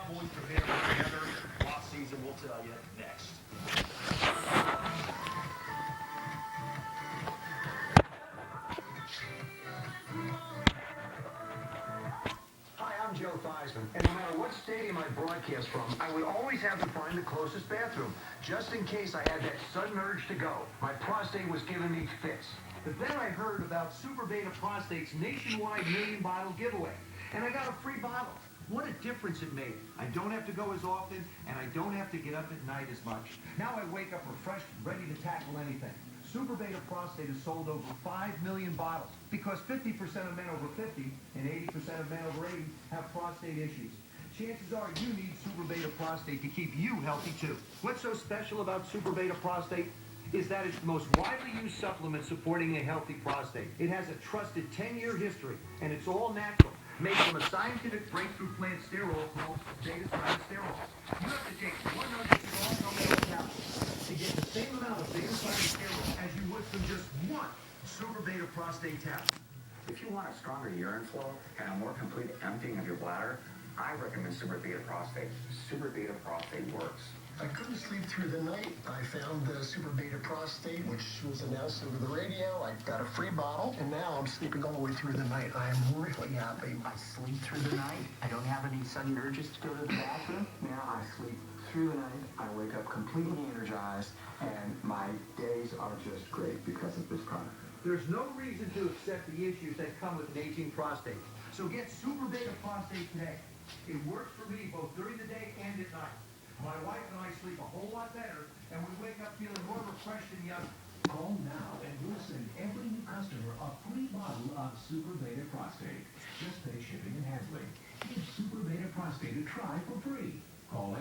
Cowboys are there together. Off season, we'll tell you next. Hi, I'm Joe Theismann, and no matter what stadium I broadcast from, I would always have to find the closest bathroom, just in case I had that sudden urge to go. My prostate was giving me fits. But then I heard about Super Beta Prostate's nationwide million-bottle giveaway, and I got a free bottle. What a difference it made. I don't have to go as often, and I don't have to get up at night as much. Now I wake up refreshed and ready to tackle anything. Super Beta Prostate has sold over 5 million bottles because 50% of men over 50 and 80% of men over 80 have prostate issues. Chances are you need Super Beta Prostate to keep you healthy too. What's so special about Super Beta Prostate is that it's the most widely used supplement supporting a healthy prostate. It has a trusted 10-year history, and it's all natural, made from a scientific breakthrough plant sterol called beta-sterol. You have to take 100 strong tomato capsules to get the same amount of beta-sterol as you would from just one Super Beta Prostate tablet. If you want a stronger urine flow and a more complete emptying of your bladder, I recommend Super Beta Prostate. Super Beta Prostate works. I couldn't sleep through the night. I found the Super Beta Prostate, which was announced over the radio. I got a free bottle, and now I'm sleeping all the way through the night. I am really happy. I sleep through the night. I don't have any sudden urges to go to the bathroom. Now I sleep through the night. I wake up completely energized, and my days are just great because of this product. There's no reason to accept the issues that come with an aging prostate. So get Super Beta Prostate today. It works for me both during the day and at night. My wife and I sleep a whole lot better, and we wake up feeling more refreshed and young. Call now and we'll send every new customer a free bottle of Super Beta Prostate. Just pay shipping and handling. Give Super Beta Prostate a try for free. Call